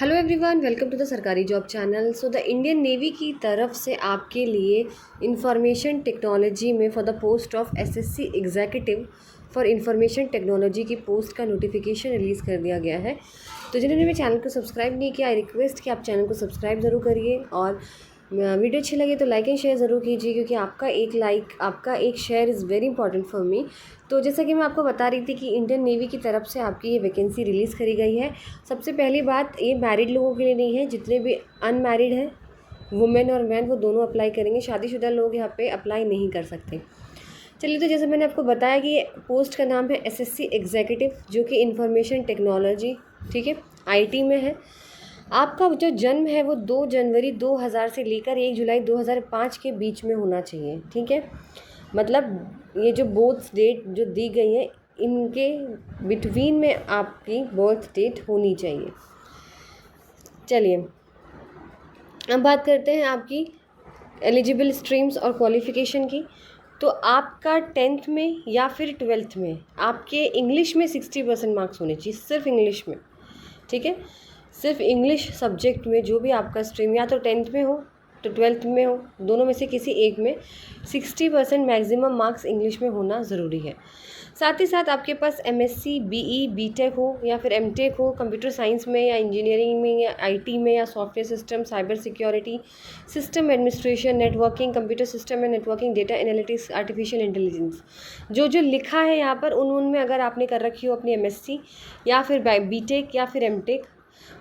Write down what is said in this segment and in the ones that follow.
Hello everyone, welcome to the सरकारी job channel. So the Indian navy की तरफ से आपके लिए इंफॉर्मेशन टेक्नोलॉजी में for the post of SSC executive for information technology की पोस्ट का नोटिफिकेशन रिलीज़ कर दिया गया है। तो जिन्होंने मेरे चैनल को सब्सक्राइब नहीं किया, आई रिक्वेस्ट कि आप चैनल को सब्सक्राइब ज़रूर करिए और वीडियो अच्छी लगे तो लाइक एंड शेयर ज़रूर कीजिए, क्योंकि आपका एक लाइक, आपका एक share is very important for me. तो जैसा कि मैं आपको बता रही थी कि इंडियन नेवी की तरफ से आपकी ये वैकेंसी रिलीज़ करी गई है। सबसे पहली बात, ये मैरिड लोगों के लिए नहीं है, जितने भी अनमैरिड हैं वुमेन और मैन वो दोनों अप्लाई करेंगे। शादीशुदा लोग यहाँ पे अप्लाई नहीं कर सकते। चलिए, तो जैसे मैंने आपको बताया कि पोस्ट का नाम है एसएससी एग्जीक्यूटिव, जो कि इंफॉर्मेशन टेक्नोलॉजी, ठीक है, आईटी में है। आपका जो जन्म है वो 2 जनवरी 2000 से लेकर 1 जुलाई 2005 के बीच में होना चाहिए, ठीक है। मतलब ये जो बर्थ डेट जो दी गई है, इनके बिटवीन में आपकी बर्थ डेट होनी चाहिए। चलिए, अब बात करते हैं आपकी एलिजिबल स्ट्रीम्स और क्वालिफ़िकेशन की। तो आपका 10th में या फिर 12th में आपके इंग्लिश में 60% मार्क्स होने चाहिए, सिर्फ इंग्लिश में, ठीक है। सिर्फ इंग्लिश सब्जेक्ट में जो भी आपका स्ट्रीम, या तो 10th में हो तो 12th में हो, दोनों में से किसी एक में 60% मैक्सिमम मार्क्स इंग्लिश में होना ज़रूरी है। साथ ही साथ आपके पास एमएससी, बीई, बीटेक हो या फिर एमटेक हो, कंप्यूटर साइंस में या इंजीनियरिंग में या आईटी में या software system, cyber security, system administration, networking, computer system and networking, data analytics, artificial intelligence, जो जो लिखा है यहाँ पर उनमें अगर आपने कर रखी हो अपनी एमएससी या फिर बीटेक या फिर एमटेक,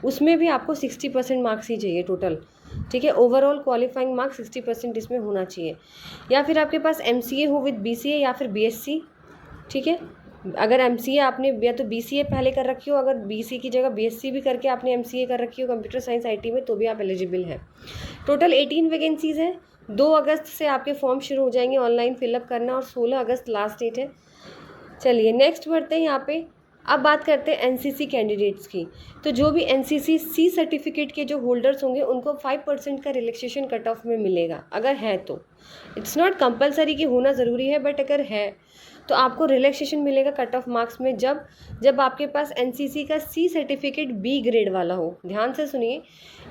उसमें भी आपको 60% मार्क्स ही चाहिए टोटल, ठीक है। ओवरऑल क्वालिफाइंग मार्क्स 60% इसमें होना चाहिए। या फिर आपके पास एमसीए हो विद बीसीए या फिर बीएससी, ठीक है। अगर एमसीए आपने या तो बीसीए पहले कर रखी हो, अगर बीसी की जगह बीएससी भी करके आपने एमसीए कर रखी हो कंप्यूटर साइंस आईटी में, तो भी आप एलिजिबल हैं। टोटल 18 वैकेंसीज़ हैं। 2 अगस्त से आपके फॉर्म शुरू हो जाएंगे ऑनलाइन फिलअप करना, और 16 अगस्त लास्ट डेट है। चलिए, नेक्स्ट बढ़ते हैं यहाँ पे। अब बात करते हैं एनसीसी कैंडिडेट्स की। तो जो भी एनसीसी सी सर्टिफिकेट के जो होल्डर्स होंगे उनको 5% का रिलैक्सेशन कट ऑफ में मिलेगा, अगर है तो। इट्स नॉट कंपलसरी कि होना ज़रूरी है, बट अगर है तो आपको रिलैक्सेशन मिलेगा कट ऑफ मार्क्स में, जब आपके पास एनसीसी का सी सर्टिफिकेट बी ग्रेड वाला हो। ध्यान से सुनिए,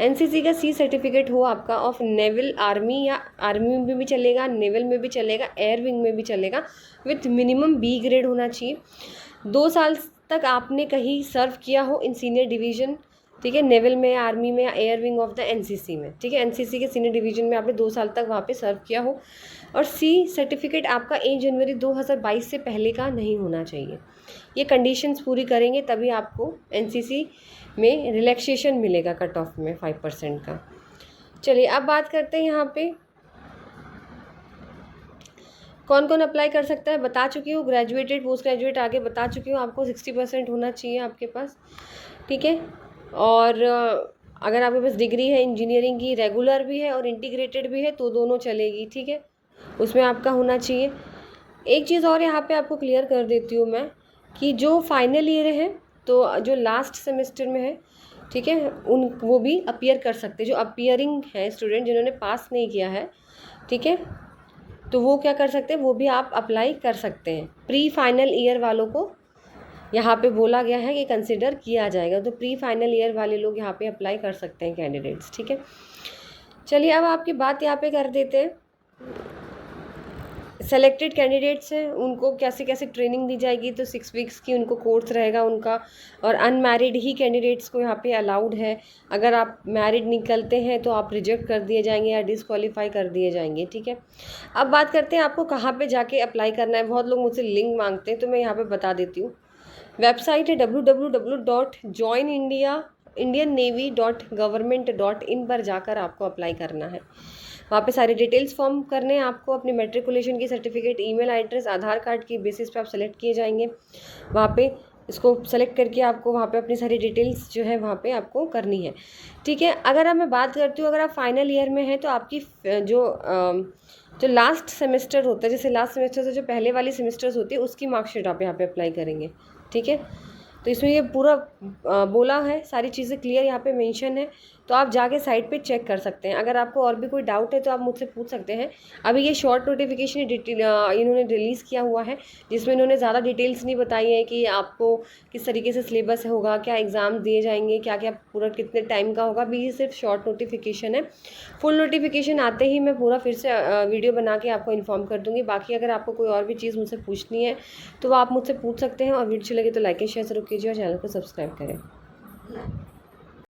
एनसीसी का सी सर्टिफिकेट हो आपका ऑफ नेवल, आर्मी, या आर्मी में भी चलेगा, नेवल में भी चलेगा, एयर विंग में भी चलेगा, विथ मिनिमम बी ग्रेड होना चाहिए। 2 साल तक आपने कहीं सर्व किया हो इन सीनियर डिवीज़न, ठीक है, नेवल में, आर्मी में, या air wing of the NCC में, ठीक है। एनसीसी के सीनियर डिवीज़न में आपने 2 साल तक वहाँ पे सर्व किया हो, और सी सर्टिफिकेट आपका 1 जनवरी 2022 से पहले का नहीं होना चाहिए। ये कंडीशंस पूरी करेंगे तभी आपको एनसीसी में रिलैक्सेशन मिलेगा कट ऑफ में 5% का। चलिए, अब बात करते हैं यहाँ पे कौन कौन अप्लाई कर सकता है। बता चुकी हूँ, ग्रेजुएटेड, पोस्ट ग्रेजुएट आगे बता चुकी हूँ आपको। 60% होना चाहिए आपके पास, ठीक है। और अगर आपके पास डिग्री है इंजीनियरिंग की, रेगुलर भी है और इंटीग्रेटेड भी है, तो दोनों चलेगी, ठीक है, उसमें आपका होना चाहिए। एक चीज़ और यहाँ पे आपको क्लियर कर देती हूँ मैं, कि जो फाइनल ईयर है, तो जो लास्ट सेमेस्टर में है, ठीक है, वो भी अपीयर कर सकते हैं। जो अपीयरिंग है स्टूडेंट, जिन्होंने पास नहीं किया है, ठीक है, तो वो क्या कर सकते हैं, वो भी आप अप्लाई कर सकते हैं। प्री फाइनल ईयर वालों को यहाँ पे बोला गया है कि कंसिडर किया जाएगा, तो प्री फाइनल ईयर वाले लोग यहाँ पे अप्लाई कर सकते हैं कैंडिडेट्स, ठीक है। चलिए, अब आपकी बात यहाँ पे कर देते हैं। सेलेक्टेड कैंडिडेट्स हैं, उनको कैसे कैसे ट्रेनिंग दी जाएगी। तो 6 वीक्स की उनको कोर्स रहेगा उनका, और अनमैरिड ही कैंडिडेट्स को यहाँ पे अलाउड है। अगर आप मैरिड निकलते हैं तो आप रिजेक्ट कर दिए जाएंगे या डिसक्वालीफाई कर दिए जाएंगे, ठीक है। अब बात करते हैं आपको कहाँ पे जाके अप्लाई करना है। बहुत लोग मुझसे लिंक मांगते हैं, तो मैं यहाँ पर बता देती हूँ। वेबसाइट है www.joinindiannavy.government.in पर जाकर आपको अप्लाई करना है। वहाँ पे सारे डिटेल्स फॉर्म करने हैं आपको, अपने मेट्रिकुलेशन की सर्टिफिकेट, ईमेल एड्रेस, आधार कार्ड की बेसिस पे आप सेलेक्ट किए जाएंगे। वहाँ पे इसको सेलेक्ट करके आपको वहाँ पे अपनी सारी डिटेल्स जो है वहाँ पे आपको करनी है, ठीक है। अगर अब मैं बात करती हूँ, अगर आप फाइनल ईयर में हैं तो आपकी जो लास्ट सेमेस्टर होता है, जैसे लास्ट सेमेस्टर से जो पहले वाली सेमेस्टर्स होती है, उसकी मार्कशीट आप यहाँ पे अप्लाई करेंगे, ठीक है। तो इसमें ये पूरा बोला है, सारी चीज़ें क्लियर यहाँ पे मेंशन है, तो आप जाके साइट पे चेक कर सकते हैं। अगर आपको और भी कोई डाउट है तो आप मुझसे पूछ सकते हैं। अभी ये शॉर्ट नोटिफिकेशन इन्होंने रिलीज़ किया हुआ है, जिसमें इन्होंने ज़्यादा डिटेल्स नहीं बताई है कि आपको किस तरीके से सिलेबस होगा, क्या एग्ज़ाम दिए जाएंगे, क्या क्या पूरा कितने टाइम का होगा। अभी ये सिर्फ शॉर्ट नोटिफिकेशन है। फुल नोटिफिकेशन आते ही मैं पूरा फिर से वीडियो बना के आपको इन्फॉर्म कर दूँगी। बाकी अगर आपको कोई और भी चीज़ मुझसे पूछनी है तो आप मुझसे पूछ सकते हैं, और वीडियो अच्छी लगे तो लाइक एंड शेयर ज़रूर कीजिए और चैनल को सब्सक्राइब करें।